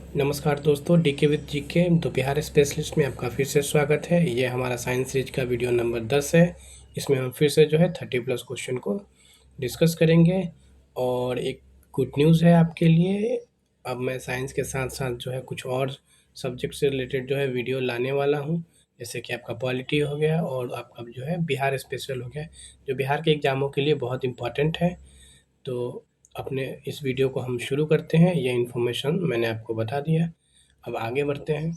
नमस्कार दोस्तों, DK with GK तो बिहार स्पेशलिस्ट में आपका फिर से स्वागत है। ये हमारा साइंस सीरीज का वीडियो नंबर 10 है। इसमें हम फिर से जो है 30 प्लस क्वेश्चन को डिस्कस करेंगे। और एक गुड न्यूज़ है आपके लिए, अब मैं साइंस के साथ साथ जो है कुछ और सब्जेक्ट से रिलेटेड जो है वीडियो लाने वाला हूँ। जैसे कि आपका पॉलिटी हो गया और आपका जो है बिहार स्पेशल हो गया, जो बिहार के एग्ज़ामों के लिए बहुत इम्पॉर्टेंट है। तो अपने इस वीडियो को हम शुरू करते हैं। ये इन्फॉर्मेशन मैंने आपको बता दिया। अब आगे बढ़ते हैं।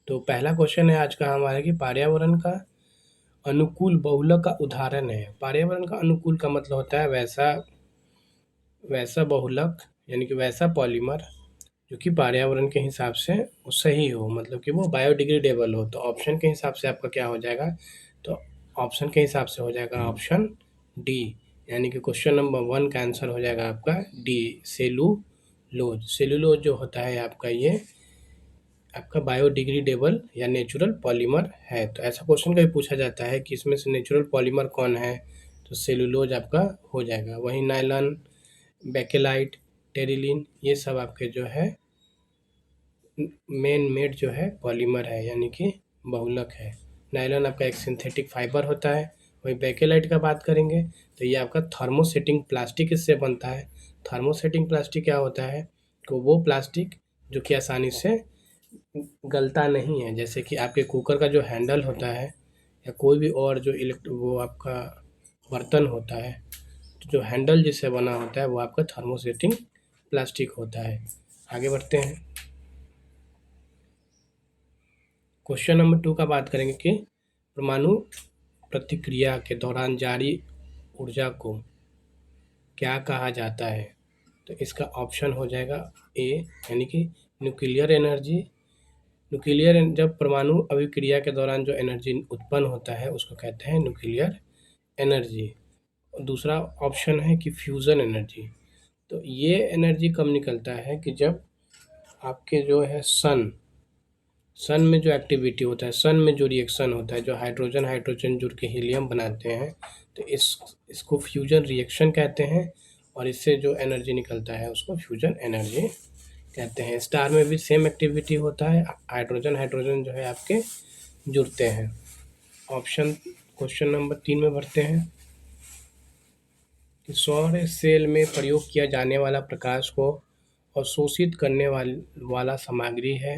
तो पहला क्वेश्चन है आज का हमारा कि पर्यावरण का अनुकूल बहुलक का उदाहरण है। पर्यावरण का अनुकूल का मतलब होता है वैसा वैसा बहुलक, यानी कि वैसा पॉलीमर जो कि पर्यावरण के हिसाब से वो सही हो, मतलब कि वो बायोडिग्रेडेबल हो। तो ऑप्शन के हिसाब से आपका क्या हो जाएगा? तो ऑप्शन के हिसाब से हो जाएगा ऑप्शन डी, यानी कि क्वेश्चन नंबर 1 का आंसर हो जाएगा आपका डी, सेलुलोज। सेलुलोज जो होता है आपका, ये आपका बायोडिग्रेडेबल या नेचुरल पॉलीमर है। तो ऐसा क्वेश्चन कभी पूछा जाता है कि इसमें से नेचुरल पॉलीमर कौन है, तो सेलुलोज आपका हो जाएगा। वहीं नायलॉन, बेकेलाइट, टेरिलिन, ये सब आपके जो है मेन मेड जो है पॉलीमर है, यानी कि बहुलक है। नायलॉन आपका एक सिंथेटिक फाइबर होता है। वही बेकेलाइट का बात करेंगे तो ये आपका थर्मोसेटिंग प्लास्टिक इससे बनता है। थर्मोसेटिंग प्लास्टिक क्या होता है? तो वो प्लास्टिक जो कि आसानी से गलता नहीं है। जैसे कि आपके कुकर का जो हैंडल होता है या कोई भी और जो वो आपका बर्तन होता है, तो जो हैंडल जिससे बना होता है वो आपका थर्मोसेटिंग प्लास्टिक होता है। आगे बढ़ते हैं। क्वेश्चन नंबर 2 का बात करेंगे कि परमाणु प्रतिक्रिया के दौरान जारी ऊर्जा को क्या कहा जाता है? तो इसका ऑप्शन हो जाएगा ए, यानी कि न्यूक्लियर एनर्जी। जब परमाणु अभिक्रिया के दौरान जो एनर्जी उत्पन्न होता है उसको कहते हैं न्यूक्लियर एनर्जी। दूसरा ऑप्शन है कि फ्यूज़न एनर्जी। तो ये एनर्जी कब निकलता है कि जब आपके जो है सन में जो एक्टिविटी होता है, सन में जो रिएक्शन होता है, जो हाइड्रोजन हाइड्रोजन जुड़ के हीलियम बनाते हैं, तो इसको फ्यूजन रिएक्शन कहते हैं। और इससे जो एनर्जी निकलता है उसको फ्यूजन एनर्जी कहते हैं। स्टार में भी सेम एक्टिविटी होता है, हाइड्रोजन हाइड्रोजन जो है आपके जुड़ते हैं। ऑप्शन क्वेश्चन नंबर 3 में बढ़ते हैं कि सौर सेल में प्रयोग किया जाने वाला प्रकाश को अवशोषित करने वाला सामग्री है।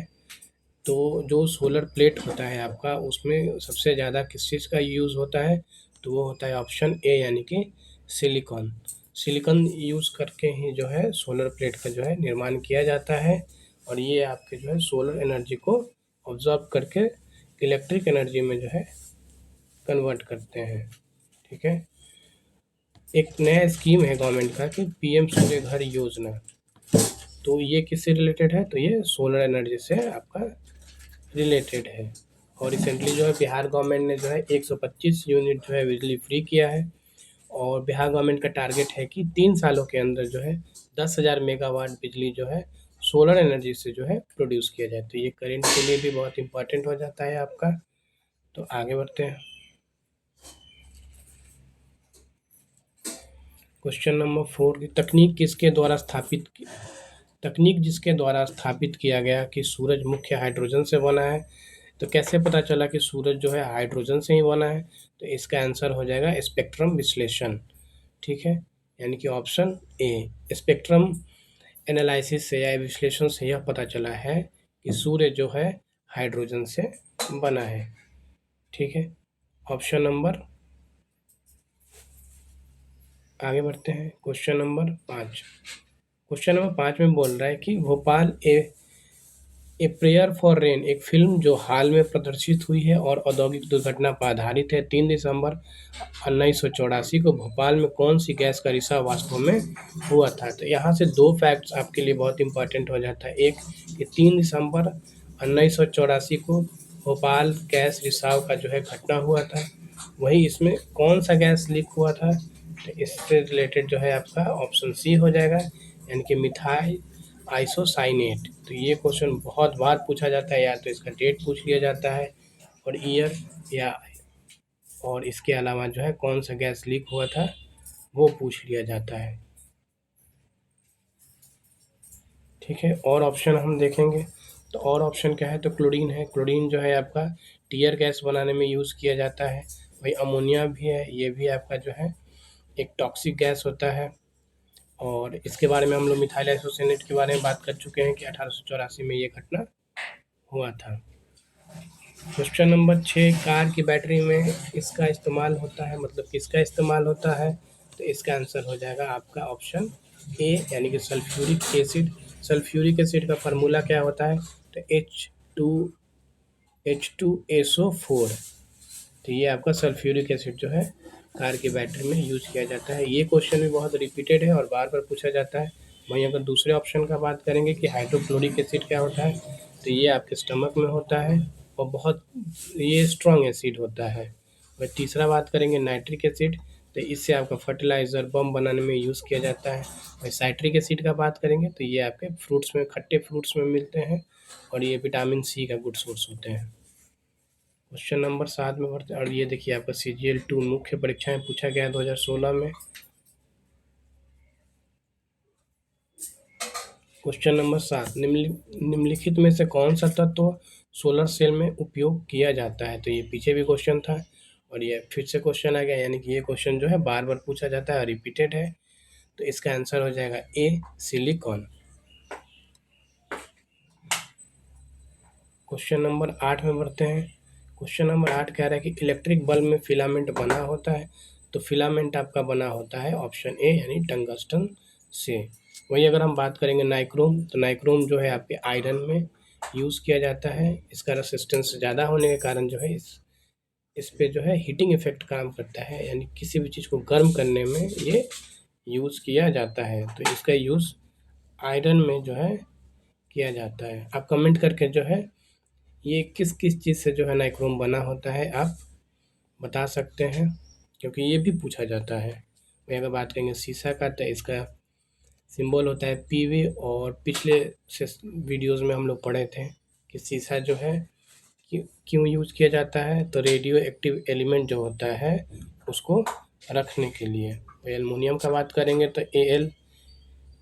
तो जो सोलर प्लेट होता है आपका, उसमें सबसे ज़्यादा किस चीज़ का यूज़ होता है? तो वो होता है ऑप्शन ए, यानी कि सिलिकॉन। सिलिकॉन यूज़ करके ही जो है सोलर प्लेट का जो है निर्माण किया जाता है। और ये आपके जो है सोलर एनर्जी को ऑब्जॉर्व करके इलेक्ट्रिक एनर्जी में जो है कन्वर्ट करते हैं। ठीक है। एक नया स्कीम है गवर्नमेंट का कि पीएम सूर्य घर योजना। तो ये किससे रिलेटेड है? तो ये सोलर एनर्जी से आपका रिलेटेड है। और रिसेंटली जो है बिहार गवर्नमेंट ने जो है 125 यूनिट जो है बिजली फ्री किया है। और बिहार गवर्नमेंट का टारगेट है कि 3 सालों के अंदर जो है 10,000 मेगावाट बिजली जो है सोलर एनर्जी से जो है प्रोड्यूस किया जाए। तो ये करेंट के लिए भी बहुत इंपॉर्टेंट हो जाता है आपका। तो आगे बढ़ते हैं। क्वेश्चन नंबर 4 की तकनीक जिसके द्वारा स्थापित किया गया कि सूरज मुख्य हाइड्रोजन से बना है। तो कैसे पता चला कि सूरज जो है हाइड्रोजन से ही बना है? तो इसका आंसर हो जाएगा स्पेक्ट्रम विश्लेषण। ठीक है, यानी कि ऑप्शन ए, स्पेक्ट्रम एनालिसिस से या विश्लेषण से यह पता चला है कि सूर्य जो है हाइड्रोजन से बना है। ठीक है। ऑप्शन नंबर आगे बढ़ते हैं। Question number 5। क्वेश्चन नंबर 5 में बोल रहा है कि Bhopal a prayer for rain एक फिल्म जो हाल में प्रदर्शित हुई है और औद्योगिक दुर्घटना पर आधारित है। 3 दिसंबर 1984 को भोपाल में कौन सी गैस का रिसाव वास्तव में हुआ था? तो यहाँ से 2 फैक्ट्स आपके लिए बहुत इंपॉर्टेंट हो जाता है। एक कि 3 दिसंबर 1984 को भोपाल गैस रिसाव का जो है घटना हुआ था। वहीं इसमें कौन सा गैस लीक हुआ था? तो इससे रिलेटेड जो है आपका ऑप्शन सी हो जाएगा, यानी कि मिथाइल आइसोसाइनेट। तो ये क्वेश्चन बहुत बार पूछा जाता है, या तो इसका डेट पूछ लिया जाता है और ईयर, या और इसके अलावा जो है कौन सा गैस लीक हुआ था वो पूछ लिया जाता है। ठीक है। और ऑप्शन हम देखेंगे तो और ऑप्शन क्या है, तो क्लोरीन है। क्लोरीन जो है आपका टीयर गैस बनाने में यूज़ किया जाता है। वही अमोनिया भी है, ये भी आपका जो है एक टॉक्सिक गैस होता है। और इसके बारे में हम लोग मिथाइल आइसोसिएनेट के बारे में बात कर चुके हैं कि 1884 में ये घटना हुआ था। क्वेश्चन नंबर 6, कार की बैटरी में इसका इस्तेमाल होता है, मतलब किसका इस्तेमाल होता है, तो इसका आंसर हो जाएगा आपका ऑप्शन ए, यानी कि सल्फ्यूरिक एसिड। सल्फ्यूरिक एसिड का फार्मूला क्या होता है, तो H2SO4। तो ये आपका सल्फ्यूरिक एसिड जो है कार की बैटरी में यूज़ किया जाता है। ये क्वेश्चन भी बहुत रिपीटेड है और बार बार पूछा जाता है। वहीं अगर दूसरे ऑप्शन का बात करेंगे कि हाइड्रोक्लोरिक एसिड क्या होता है, तो ये आपके स्टमक में होता है और बहुत ये स्ट्रॉन्ग एसिड होता है। और तीसरा बात करेंगे नाइट्रिक एसिड, तो इससे आपका फर्टिलाइज़र बम बनाने में यूज़ किया जाता है। और साइट्रिक एसिड का बात करेंगे तो ये आपके फ्रूट्स में, खट्टे फ्रूट्स में मिलते हैं और ये विटामिन सी का गुड सोर्स होते हैं। क्वेश्चन नंबर 7 में बढ़ते हैं और ये देखिए आपका CGL-2 मुख्य परीक्षा में पूछा गया है 2016 में। क्वेश्चन नंबर 7, निम्नलिखित में से कौन सा तत्व सोलर सेल में उपयोग किया जाता है, तो ये पीछे भी क्वेश्चन था और ये फिर से क्वेश्चन आ गया, यानी कि ये क्वेश्चन जो है बार बार पूछा जाता है और रिपीटेड है। तो इसका आंसर हो जाएगा ए, सिलिकॉन। क्वेश्चन नंबर 8 में बढ़ते हैं। क्वेश्चन नंबर 8 कह रहा है कि इलेक्ट्रिक बल्ब में फिलामेंट बना होता है, तो फिलामेंट आपका बना होता है ऑप्शन ए, यानी टंगस्टन से। वही अगर हम बात करेंगे नाइक्रोम, तो नाइक्रोम जो है आपके आयरन में यूज़ किया जाता है। इसका रेसिस्टेंस ज़्यादा होने के कारण जो है इस पे जो है हीटिंग इफेक्ट काम करता है, यानी किसी भी चीज़ को गर्म करने में ये यूज़ किया जाता है। तो इसका यूज़ आयरन में जो है किया जाता है। आप कमेंट करके जो है ये किस किस चीज़ से जो है नाइक्रोम बना होता है आप बता सकते हैं, क्योंकि ये भी पूछा जाता है। वही अगर बात करेंगे शीशा का, तो इसका सिंबल होता है PV। और पिछले से वीडियोज़ में हम लोग पढ़े थे कि शीशा जो है क्यों यूज़ किया जाता है, तो रेडियो एक्टिव एलिमेंट जो होता है उसको रखने के लिए। तो एल्युमिनियम का बात करेंगे तो Al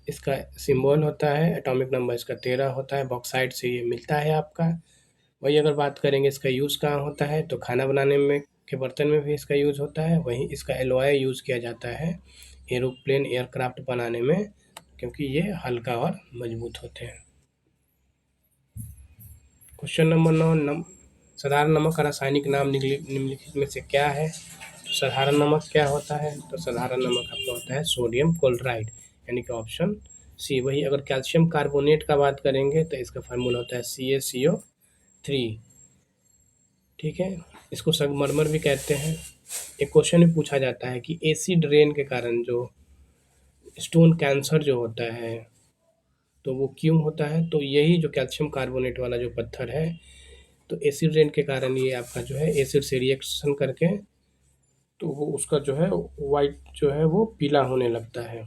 इसका सिंबल होता है, एटॉमिक नंबर इसका 13 होता है, बॉक्साइड से ये मिलता है आपका। वही अगर बात करेंगे इसका यूज़ कहाँ होता है, तो खाना बनाने में के बर्तन में भी इसका यूज़ होता है। वहीं इसका एलॉय यूज़ किया जाता है एरोप्लेन एयरक्राफ्ट बनाने में, क्योंकि ये हल्का और मजबूत होते हैं। क्वेश्चन नंबर 9, साधारण नमक का रासायनिक नाम निम्नलिखित में से क्या है, तो साधारण नमक क्या होता है, तो साधारण नमक आपका होता है सोडियम क्लोराइड, यानी कि ऑप्शन सी। वही अगर कैल्शियम कार्बोनेट का बात करेंगे तो इसका फार्मूला होता है CaCO3। ठीक है, इसको संगमरमर भी कहते हैं। एक क्वेश्चन भी पूछा जाता है कि एसिड रेन के कारण जो स्टोन कैंसर जो होता है तो वो क्यों होता है, तो यही जो कैल्शियम कार्बोनेट वाला जो पत्थर है, तो एसिड रेन के कारण ये आपका जो है एसिड से रिएक्शन करके तो वो उसका जो है वाइट जो है वो पीला होने लगता है।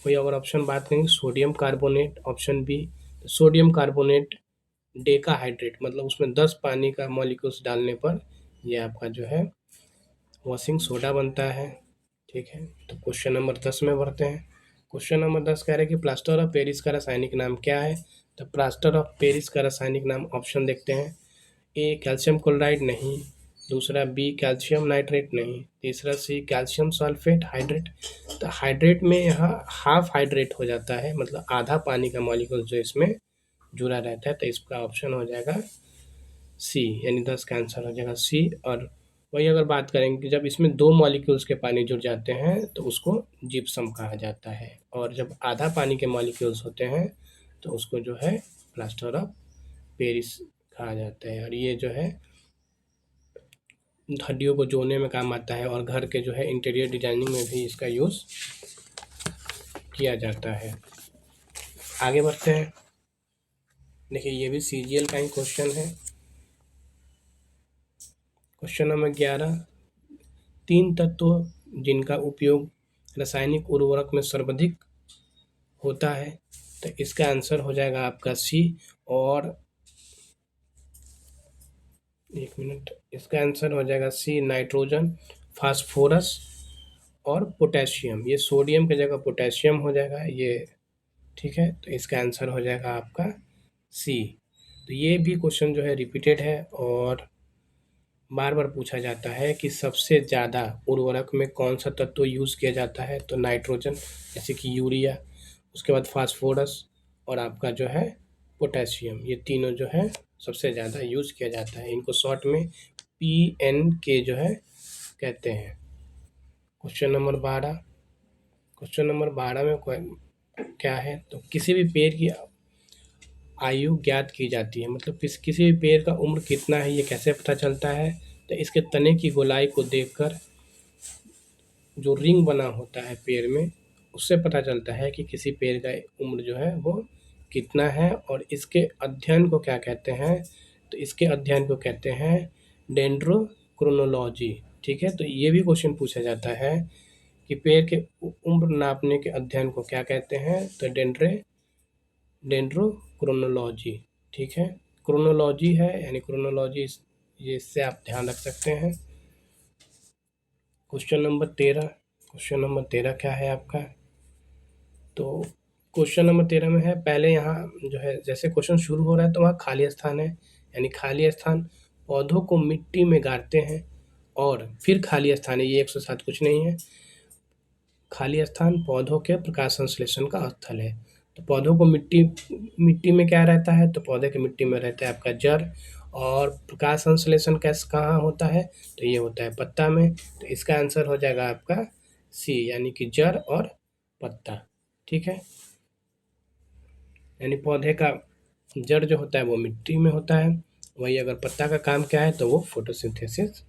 कोई अगर ऑप्शन बात करेंगे sodium carbonate, option B, sodium carbonate decahydrate, मतलब उसमें 10 पानी का मॉलिक्यूल्स डालने पर ये आपका जो है वॉशिंग सोडा बनता है। ठीक है, तो क्वेश्चन नंबर 10 में बढ़ते हैं। क्वेश्चन नंबर 10 कह रहे हैं कि प्लास्टर ऑफ पेरिस का रासायनिक नाम क्या है, तो प्लास्टर ऑफ पेरिस का रासायनिक नाम ऑप्शन देखते हैं। ए, कैल्शियम क्लोराइड नहीं, दूसरा बी, कैल्शियम नाइट्रेट नहीं, तीसरा सी, कैल्शियम सल्फेट हाइड्रेट। तो हाइड्रेट में यहाँ हाफ हाइड्रेट हो जाता है, मतलब आधा पानी का मॉलिक्यूल जो इसमें जुड़ा रहता है, तो इसका ऑप्शन हो जाएगा सी, यानी 10 का आंसर हो जाएगा सी। और वही अगर बात करेंगे कि जब इसमें 2 मॉलिक्यूल्स के पानी जुड़ जाते हैं तो उसको जिप्सम कहा जाता है, और जब आधा पानी के मॉलिक्यूल्स होते हैं तो उसको जो है प्लास्टर ऑफ पेरिस कहा जाता है। और ये जो है हड्डियों को जोड़ने में काम आता है और घर के जो है इंटीरियर डिजाइनिंग में भी इसका यूज़ किया जाता है। आगे बढ़ते हैं। देखिए ये भी CGL का ही क्वेश्चन है। क्वेश्चन नंबर 11, 3 तत्व जिनका उपयोग रासायनिक उर्वरक में सर्वाधिक होता है, तो इसका आंसर हो जाएगा आपका सी। और एक मिनट, इसका आंसर हो जाएगा सी, नाइट्रोजन, फास्फोरस और पोटेशियम। ये सोडियम की जगह पोटेशियम हो जाएगा, ये ठीक है, तो इसका आंसर हो जाएगा आपका सी। तो ये भी क्वेश्चन जो है रिपीटेड है और बार बार पूछा जाता है कि सबसे ज़्यादा उर्वरक में कौन सा तत्व यूज़ किया जाता है, तो नाइट्रोजन जैसे कि यूरिया, उसके बाद फास्फोरस और आपका जो है पोटेशियम, ये तीनों जो है सबसे ज़्यादा यूज़ किया जाता है। इनको शॉर्ट में PNK जो है कहते हैं। क्वेश्चन नंबर 12 में क्या है, तो किसी भी पेड़ की आयु ज्ञात की जाती है, मतलब किसी भी पेड़ का उम्र कितना है ये कैसे पता चलता है, तो इसके तने की गोलाई को देखकर जो रिंग बना होता है पेड़ में, उससे पता चलता है कि किसी पेड़ का उम्र जो है वो कितना है। और इसके अध्ययन को क्या कहते हैं, तो इसके अध्ययन को कहते हैं डेंड्रोक्रोनोलॉजी। ठीक है, तो ये भी क्वेश्चन पूछा जाता है कि पेड़ के उम्र नापने के अध्ययन को क्या कहते हैं, तो डेंड्रोक्रोनोलॉजी। ठीक है, क्रोनोलॉजी है यानी क्रोनोलॉजी, ये इससे आप ध्यान रख सकते हैं। क्वेश्चन नंबर 13 क्या है आपका, तो क्वेश्चन नंबर 13 में है, पहले यहाँ जो है जैसे क्वेश्चन शुरू हो रहा है तो वहाँ खाली स्थान है, यानी खाली स्थान पौधों को मिट्टी में गाड़ते हैं और फिर खाली स्थान है, ये 107 कुछ नहीं है। खाली स्थान पौधों के प्रकाश संश्लेषण का स्थल है। तो पौधों को मिट्टी में क्या रहता है, तो पौधे के मिट्टी में रहता है आपका जड़। और प्रकाश संश्लेषण कैसे कहाँ होता है, तो ये होता है पत्ता में। तो इसका आंसर हो जाएगा आपका सी, यानी कि जड़ और पत्ता। ठीक है, यानी पौधे का जड़ जो होता है वो मिट्टी में होता है, वही अगर पत्ता का काम क्या है तो वो फोटोसिंथेसिस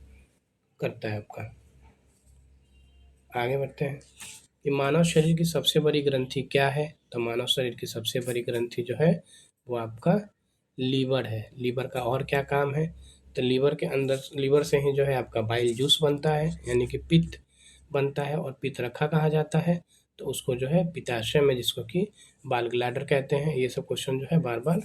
करता है आपका। आगे बढ़ते हैं कि मानव शरीर की सबसे बड़ी ग्रंथि क्या है, तो मानव शरीर की सबसे बड़ी ग्रंथि जो है वो आपका लीवर है। लीवर का और क्या काम है, तो लीवर से ही जो है आपका बाइल जूस बनता है, यानी कि पित्त बनता है। और पित्त रखा कहा जाता है, तो उसको जो है पित्ताशय में, जिसको कि बाल ग्लैडर कहते हैं। ये सब क्वेश्चन जो है बार बार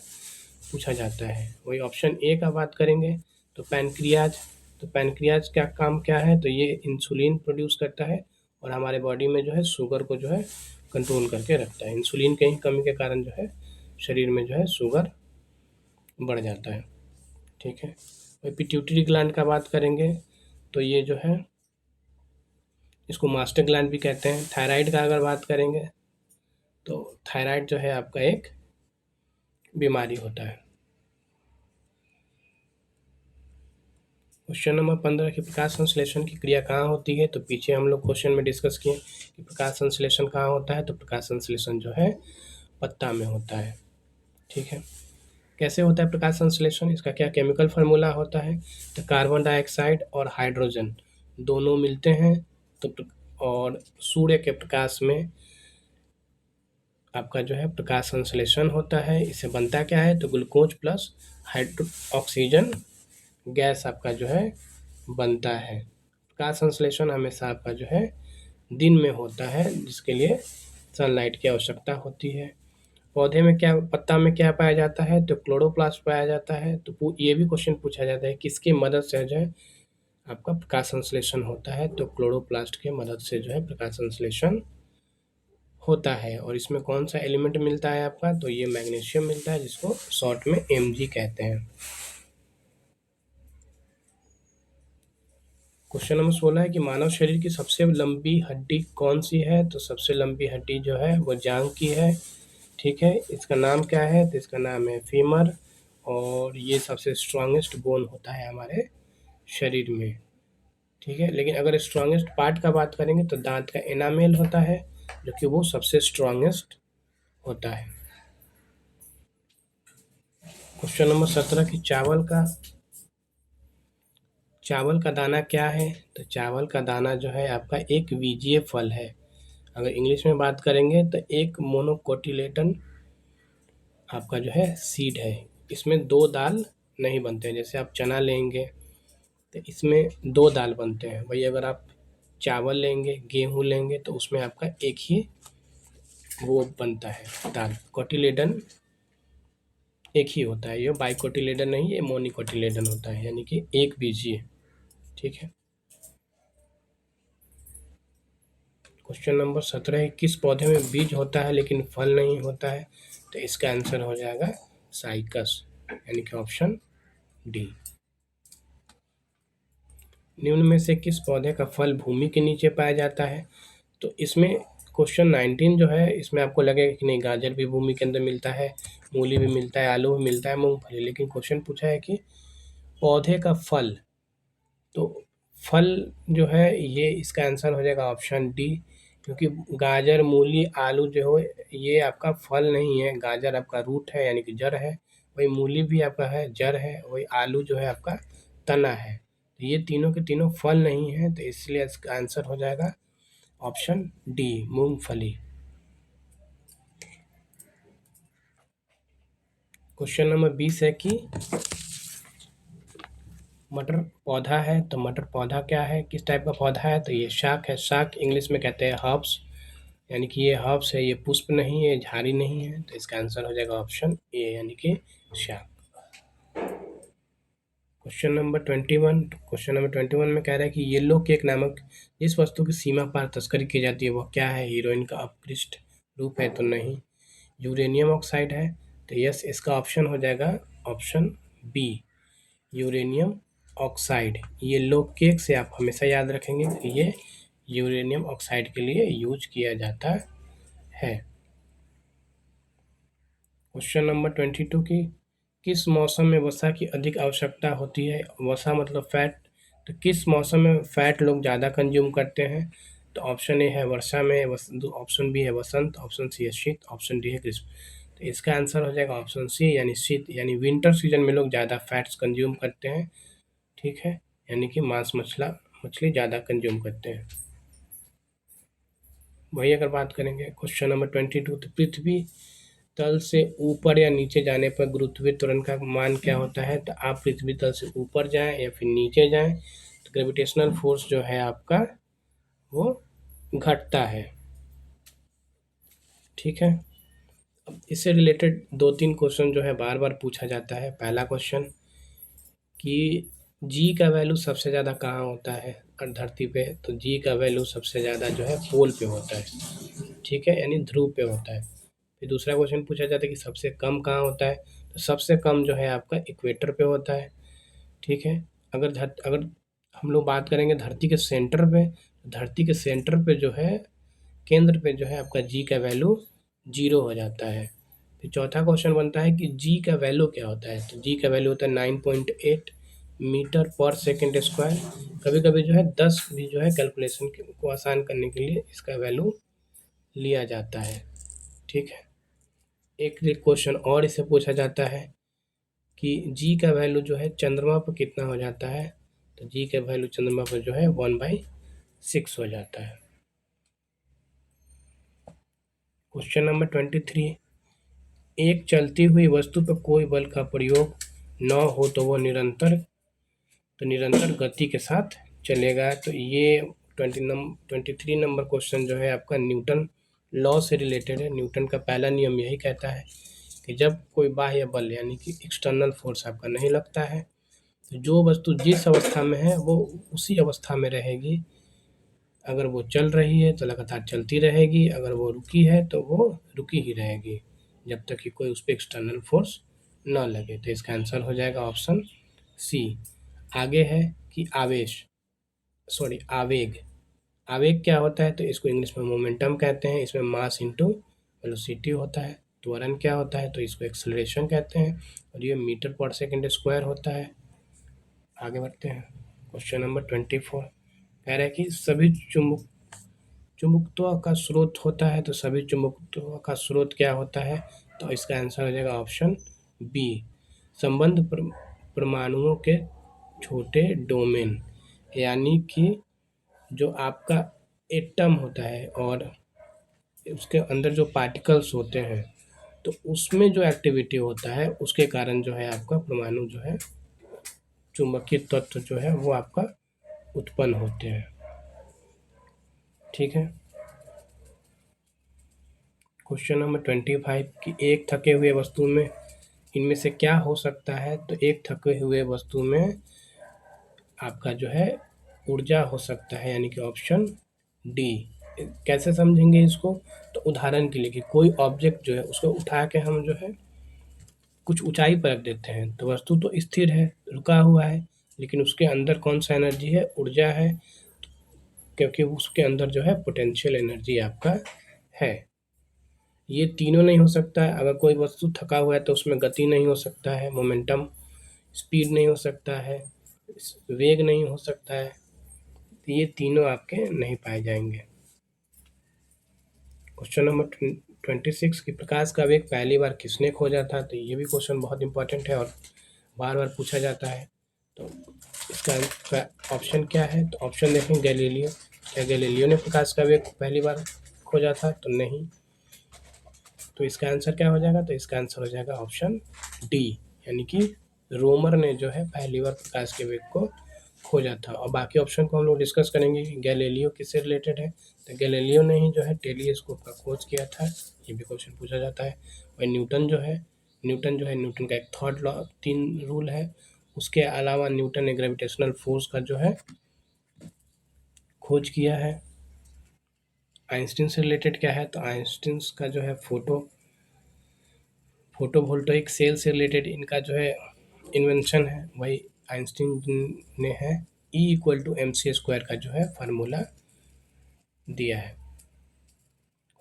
पूछा जाता है। वही ऑप्शन ए का बात करेंगे तो पैनक्रियाज। तो पैनक्रियाज क्या काम क्या है, तो ये इंसुलिन प्रोड्यूस करता है और हमारे बॉडी में जो है शुगर को जो है कंट्रोल करके रखता है। इंसुलिन की कमी के कारण जो है शरीर में जो है शुगर बढ़ जाता है। ठीक है, वही पिट्यूटरी ग्लैंड का बात करेंगे तो ये जो है इसको मास्टर ग्लैंड भी कहते हैं। थायराइड का अगर बात करेंगे तो थायराइड जो है आपका एक बीमारी होता है। क्वेश्चन नंबर 15 की प्रकाश संश्लेषण की क्रिया कहाँ होती है, तो पीछे हम लोग क्वेश्चन में डिस्कस किए कि प्रकाश संश्लेषण कहाँ होता है, तो प्रकाश संश्लेषण जो है पत्ता में होता है। ठीक है, कैसे होता है प्रकाश संश्लेषण, इसका क्या केमिकल फार्मूला होता है, तो कार्बन डाइऑक्साइड और हाइड्रोजन दोनों मिलते हैं तो और सूर्य के प्रकाश में आपका जो है प्रकाश संश्लेषण होता है। इससे बनता क्या है, तो ग्लूकोज प्लस ऑक्सीजन गैस आपका जो है बनता है। प्रकाश संश्लेषण हमेशा आपका जो है दिन में होता है, जिसके लिए सनलाइट की आवश्यकता होती है। पौधे में क्या, पत्ता में क्या पाया जाता है, तो क्लोरोप्लास्ट पाया जाता है। तो ये भी क्वेश्चन पूछा जाता है किसकी मदद से जो है आपका प्रकाश संश्लेषण होता है, तो क्लोरोप्लास्ट की मदद से जो है प्रकाश संश्लेषण होता है। और इसमें कौन सा एलिमेंट मिलता है आपका, तो ये मैग्नीशियम मिलता है, जिसको शॉर्ट में Mg कहते हैं। क्वेश्चन नंबर 16 है कि मानव शरीर की सबसे लंबी हड्डी कौन सी है, तो सबसे लंबी हड्डी जो है वो जांघ की है। ठीक है, इसका नाम क्या है, तो इसका नाम है फीमर। और ये सबसे स्ट्रॉन्गेस्ट बोन होता है हमारे शरीर में। ठीक है, लेकिन अगर स्ट्रॉन्गेस्ट पार्ट का बात करेंगे तो दांत का एनामेल होता है, जो कि वो सबसे स्ट्रॉन्गेस्ट होता है। क्वेश्चन नंबर 17 की चावल का दाना क्या है, तो चावल का दाना जो है आपका एक बीजीय फल है। अगर इंग्लिश में बात करेंगे तो एक मोनोकोटिलेडन आपका जो है सीड है। इसमें दो दाल नहीं बनते हैं, जैसे आप चना लेंगे तो इसमें दो दाल बनते हैं, वही अगर आप चावल लेंगे, गेहूँ लेंगे तो उसमें आपका एक ही वो बनता है दाल। कोटिलेडन एक ही होता है, ये बाइकोटिलेडन नहीं, ये मोनिकोटिलेडन होता है, यानी कि एक बीजीय। ठीक है, क्वेश्चन नंबर 17 है, किस पौधे में बीज होता है लेकिन फल नहीं होता है? तो इसका आंसर हो जाएगा साइकस, यानी कि ऑप्शन डी। निम्न में से किस पौधे का फल भूमि के नीचे पाया जाता है? तो इसमें क्वेश्चन 19 जो है, इसमें आपको लगेगा कि नहीं, गाजर भी भूमि के अंदर मिलता है, मूली भी मिलता है, आलू भी मिलता है, मूंगफली, लेकिन क्वेश्चन पूछा है कि पौधे का फल। तो फल जो है ये इसका आंसर हो जाएगा ऑप्शन डी, क्योंकि गाजर, मूली, आलू जो हो ये आपका फल नहीं है। गाजर आपका रूट है, यानी कि जड़ है, वही मूली भी आपका है, जड़ है, वही आलू जो है आपका तना है। तो ये तीनों के तीनों फल नहीं है, तो इसलिए इसका आंसर हो जाएगा ऑप्शन डी, मूंगफली। क्वेश्चन नंबर 20 है कि मटर पौधा है, तो मटर पौधा क्या है, किस टाइप का पौधा है? तो ये शाक है। शाक इंग्लिश में कहते हैं हर्ब्स, यानी कि ये हर्ब्स है, ये पुष्प नहीं है, झाड़ी नहीं है, तो इसका आंसर हो जाएगा ऑप्शन ए, यानी कि शाक। क्वेश्चन नंबर 21 में कह रहा है कि येलो केक नामक जिस वस्तु की सीमा पार तस्करी की जाती है वह क्या है? हीरोइन का अपकृष्ट रूप है? तो नहीं। यूरेनियम ऑक्साइड है? तो यस, इसका ऑप्शन हो जाएगा option B, uranium oxide. Yellow cake से आप हमेशा याद रखेंगे कि ये यूरेनियम ऑक्साइड के लिए यूज किया जाता है। क्वेश्चन नंबर 22 की किस मौसम में वसा की अधिक आवश्यकता होती है? वसा मतलब फैट। तो किस मौसम में फैट लोग ज़्यादा कंज्यूम करते हैं? तो ऑप्शन ए है वर्षा में, ऑप्शन बी है वसंत, ऑप्शन सी है शीत, ऑप्शन डी है ग्रीष्म। तो इसका आंसर हो जाएगा ऑप्शन सी, यानी शीत, यानी विंटर सीजन में लोग ज़्यादा फैट्स कंज्यूम करते हैं। ठीक है, यानी कि मांस मछली ज़्यादा कंज्यूम करते हैं। वही अगर बात करेंगे क्वेश्चन नंबर 22, तो पृथ्वी तल से ऊपर या नीचे जाने पर गुरुत्वीय त्वरण का मान क्या होता है? तो आप पृथ्वी तल से ऊपर जाएं या फिर नीचे जाएं तो ग्रेविटेशनल फोर्स जो है आपका वो घटता है। ठीक है, अब इससे रिलेटेड 2-3 क्वेश्चन जो है बार बार पूछा जाता है। पहला क्वेश्चन कि जी का वैल्यू सबसे ज़्यादा कहाँ होता है और धरती पे? तो जी का वैल्यू सबसे ज़्यादा जो है पोल पे होता है। ठीक है, यानी ध्रुव पे होता है। फिर दूसरा क्वेश्चन पूछा जाता है कि सबसे कम कहाँ होता है? तो सबसे कम जो है आपका इक्वेटर पे होता है। ठीक है, अगर हम लोग बात करेंगे धरती के सेंटर पे, तो धरती के सेंटर पे जो है, केंद्र पे जो है आपका जी का वैल्यू 0 हो जाता है। फिर चौथा क्वेश्चन बनता है कि जी का वैल्यू क्या होता है? तो जी का वैल्यू होता है 9.8 मीटर पर सेकेंड स्क्वायर। कभी कभी जो है 10 भी जो है कैलकुलेशन को आसान करने के लिए इसका वैल्यू लिया जाता है। ठीक है, एक क्वेश्चन और इससे पूछा जाता है कि जी का वैल्यू जो है चंद्रमा पर कितना हो जाता है? तो जी का वैल्यू चंद्रमा पर जो है 1/6 हो जाता है। क्वेश्चन नंबर 23, एक चलती हुई वस्तु पर कोई बल का प्रयोग न हो तो वह निरंतर गति के साथ चलेगा। तो ये 23 नंबर क्वेश्चन जो है आपका न्यूटन लॉ से रिलेटेड है। न्यूटन का पहला नियम यही कहता है कि जब कोई बाह्य बल यानी कि एक्सटर्नल फोर्स आपका नहीं लगता है, तो जो वस्तु जिस अवस्था में है वो उसी अवस्था में रहेगी। अगर वो चल रही है तो लगातार चलती रहेगी, अगर वो रुकी है तो वो रुकी ही रहेगी जब तक कि कोई उस पर एक्सटर्नल फोर्स न लगे। तो इसका आंसर हो जाएगा ऑप्शन सी। आगे है कि आवेग। आवेग क्या होता है? तो इसको इंग्लिश में मोमेंटम कहते हैं। इसमें मास इंटू वेलोसिटी होता है। त्वरण क्या होता है? तो इसको एक्सेलरेशन कहते हैं, और ये मीटर पर सेकेंड स्क्वायर होता है। आगे बढ़ते हैं, क्वेश्चन नंबर 24 कह रहा है कि सभी चुंबकत्व का स्रोत होता है। तो सभी चुंबकत्व का स्रोत क्या होता है? तो इसका आंसर हो जाएगा ऑप्शन बी, संबंध परमाणुओं के छोटे डोमेन, यानी कि जो आपका एटम होता है और उसके अंदर जो पार्टिकल्स होते हैं, तो उसमें जो एक्टिविटी होता है उसके कारण जो है आपका परमाणु जो है, चुंबकीय तत्व जो है वो आपका उत्पन्न होते हैं। ठीक है, क्वेश्चन नंबर 25 कि एक थके हुए वस्तु में इनमें से क्या हो सकता है? तो एक थके हुए वस्तु में आपका जो है ऊर्जा हो सकता है, यानी कि ऑप्शन डी, कैसे समझेंगे इसको? तो उदाहरण के लिए कि कोई ऑब्जेक्ट जो है उसको उठा के हम जो है कुछ ऊंचाई पर रख देते हैं, तो वस्तु तो स्थिर है, रुका हुआ है, लेकिन उसके अंदर कौन सा एनर्जी है? ऊर्जा है, क्योंकि उसके अंदर जो है पोटेंशियल एनर्जी आपका है। ये तीनों नहीं हो सकता है। अगर कोई वस्तु थका हुआ है तो उसमें गति नहीं हो सकता है, मोमेंटम, स्पीड नहीं हो सकता है, वेग नहीं हो सकता है। तो ये तीनों आपके नहीं पाए जाएंगे। क्वेश्चन नंबर 26 कि प्रकाश का वेग पहली बार किसने खोजा था? तो ये भी क्वेश्चन बहुत इंपॉर्टेंट है और बार बार पूछा जाता है। तो इसका ऑप्शन क्या है? तो ऑप्शन देखें, गैलीलियो। क्या गैलीलियो ने प्रकाश का वेग पहली बार खोजा था? तो नहीं। तो इसका आंसर क्या हो जाएगा? तो इसका आंसर हो जाएगा ऑप्शन डी, यानी कि रोमर ने जो है पहली बार प्रकाश के वेग को खोजा था। और बाकी ऑप्शन को हम लोग डिस्कस करेंगे कि गैलीलियो किससे रिलेटेड है। तो गैलीलियो ने ही जो है टेलीस्कोप का खोज किया था, ये भी क्वेश्चन पूछा जाता है। वही न्यूटन का एक थर्ड लॉ, 3 रूल है। उसके अलावा न्यूटन ने ग्रेविटेशनल फोर्स का जो है खोज किया है। आइंस्टीन से रिलेटेड क्या है? तो आइंस्टीन का जो है फोटोवोल्टाइक सेल से रिलेटेड इनका जो है इन्वेंशन है, वही आइंस्टीन ने है। E=mc² का जो है फार्मूला दिया है।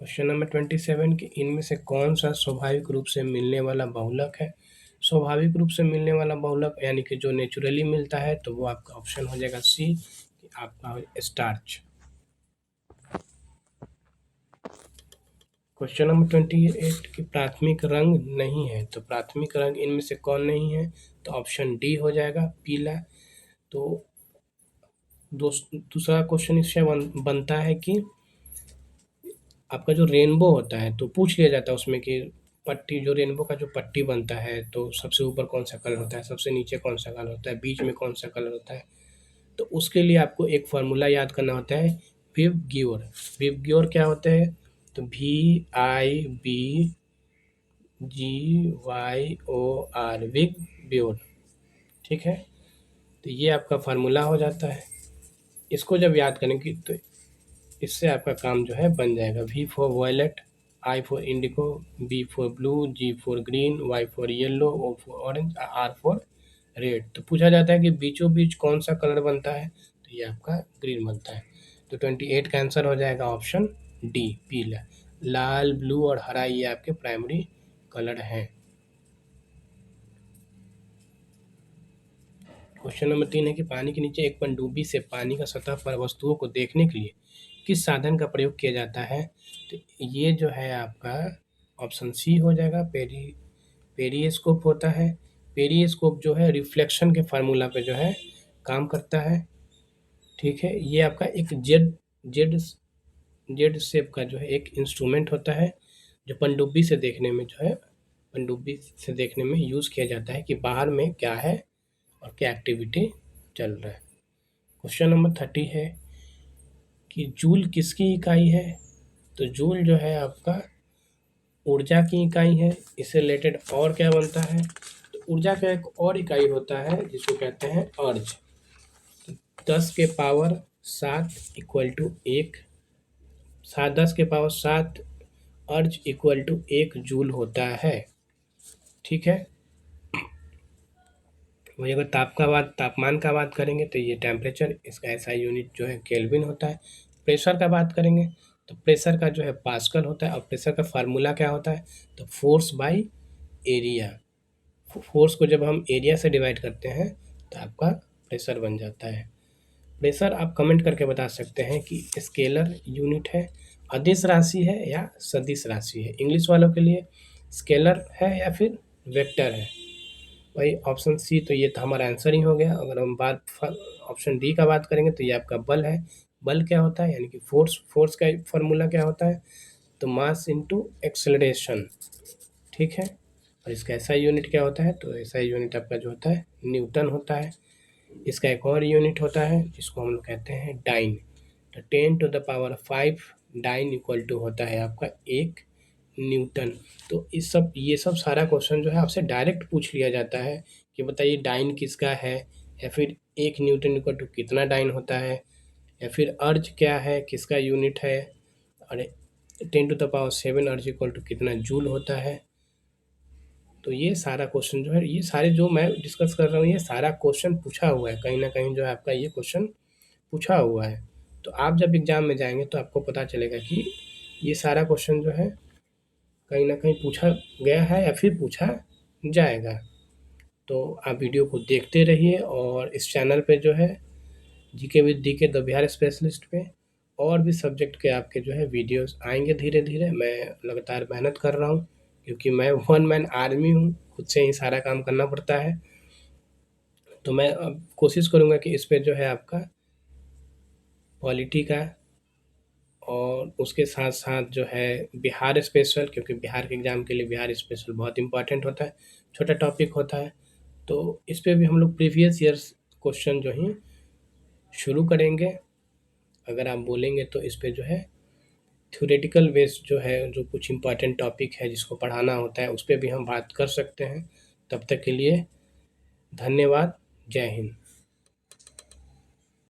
क्वेश्चन नंबर 27 कि इनमें से कौन सा स्वाभाविक रूप से मिलने वाला बहुलक है? स्वाभाविक रूप से मिलने वाला बहुलक यानी कि जो नेचुरली मिलता है, तो वो आपका ऑप्शन हो जाएगा सी, आपका स्टार्च। क्वेश्चन नंबर 28 कि प्राथमिक रंग नहीं है, तो प्राथमिक रंग इनमें से कौन नहीं है? तो ऑप्शन डी हो जाएगा, पीला। तो दूसरा क्वेश्चन इससे बनता है कि आपका जो रेनबो होता है, तो पूछ लिया जाता है उसमें कि पट्टी, जो रेनबो का जो पट्टी बनता है, तो सबसे ऊपर कौन सा कलर होता है, सबसे नीचे कौन सा कलर होता है, बीच में कौन सा कलर होता है? तो उसके लिए आपको एक फार्मूला याद करना होता है, विबग्योर। विबग्योर क्या होता है? तो VIBGYOR, विबग्योर। ठीक है, तो ये आपका फार्मूला हो जाता है। इसको जब याद करेंगे तो इससे आपका काम जो है बन जाएगा। V for violet, I for indigo, B for blue, G for green, Y for yellow, O for orange, R for red. तो पूछा जाता है कि बीचों बीच कौन सा कलर बनता है? तो ये आपका ग्रीन बनता है। तो 28 का आंसर हो जाएगा ऑप्शन डी, पीला। लाल, ब्लू और हरा ये आपके प्राइमरी कलर हैं। क्वेश्चन नंबर 3 है कि पानी के नीचे एक पनडुब्बी से पानी का सतह पर वस्तुओं को देखने के लिए किस साधन का प्रयोग किया जाता है? तो ये जो है आपका ऑप्शन सी हो जाएगा, पेरिस्कोप होता है। पेरिस्कोप जो है रिफ्लेक्शन के फार्मूला पे जो है काम करता है। ठीक है, ये आपका एक जेड जेड शेप का जो है एक इंस्ट्रूमेंट होता है, जो पनडुब्बी से देखने में यूज़ किया जाता है कि बाहर में क्या है और क्या एक्टिविटी चल रहा है। क्वेश्चन नंबर 30 है कि जूल किसकी इकाई है? तो जूल जो है आपका ऊर्जा की इकाई है। इससे रिलेटेड और क्या बनता है? तो ऊर्जा का एक और इकाई होता है जिसको कहते हैं अर्ज। 10 के पावर 7 इक्वल टू 1, 10 के पावर 7 अर्ज इक्वल टू 1 जूल होता है। ठीक है, वही अगर तापमान का बात करेंगे तो ये टेम्परेचर, इसका एसआई यूनिट जो है केल्विन होता है। प्रेशर का बात करेंगे तो प्रेशर का जो है पास्कल होता है। और प्रेशर का फार्मूला क्या होता है? तो फोर्स बाय एरिया। फोर्स को जब हम एरिया से डिवाइड करते हैं तो आपका प्रेशर बन जाता है। प्रेशर आप कमेंट करके बता सकते हैं कि स्केलर यूनिट है, अदिश राशि है या सदिश राशि है। इंग्लिश वालों के लिए स्केलर है या फिर वेक्टर है। भाई ऑप्शन सी, तो ये तो हमारा आंसर ही हो गया। अगर हम ऑप्शन डी का बात करेंगे तो ये आपका बल है। बल क्या होता है? यानी कि फोर्स का फॉर्मूला क्या होता है? तो मास इनटू एक्सेलरेशन। ठीक है, और इसका एसआई यूनिट क्या होता है? तो एसआई यूनिट आपका जो होता है न्यूटन होता है। इसका एक और यूनिट होता है जिसको हम लोग कहते हैं डाइन। तो 10⁵ डाइन इक्वल टू होता है आपका 1 न्यूटन। तो ये सब सारा क्वेश्चन जो है आपसे डायरेक्ट पूछ लिया जाता है कि बताइए डाइन किसका है, या फिर 1 न्यूटन इक्वल टू कितना डाइन होता है, या फिर अर्ज क्या है, किसका यूनिट है, और 10⁻⁷ अर्ज इक्वल टू कितना जूल होता है। तो ये सारा क्वेश्चन जो है, ये सारे जो मैं डिस्कस कर रहा हूँ, ये सारा क्वेश्चन पूछा हुआ है, कहीं ना कहीं जो है आपका ये क्वेश्चन पूछा हुआ है। तो आप जब एग्ज़ाम में जाएंगे तो आपको पता चलेगा कि ये सारा क्वेश्चन जो है कहीं ना कहीं पूछा गया है या फिर पूछा जाएगा। तो आप वीडियो को देखते रहिए, और इस चैनल पे जो है GK with DK the Bihar specialist पे और भी सब्जेक्ट के आपके जो है वीडियोस आएंगे धीरे धीरे। मैं लगातार मेहनत कर रहा हूँ, क्योंकि मैं वन मैन आर्मी हूँ, खुद से ही सारा काम करना पड़ता है। तो मैं अब कोशिश करूँगा कि इस पे जो है आपका पॉलिटी का और उसके साथ साथ जो है बिहार स्पेशल, क्योंकि बिहार के एग्ज़ाम के लिए बिहार स्पेशल बहुत इंपॉर्टेंट होता है, छोटा टॉपिक होता है। तो इस पे भी हम लोग प्रीवियस ईयर्स क्वेश्चन जो ही शुरू करेंगे। अगर आप बोलेंगे तो इस पे जो है थ्योरेटिकल बेस जो है, जो कुछ इंपॉर्टेंट टॉपिक है जिसको पढ़ाना होता है, उस पे भी हम बात कर सकते हैं। तब तक के लिए धन्यवाद। जय हिंद।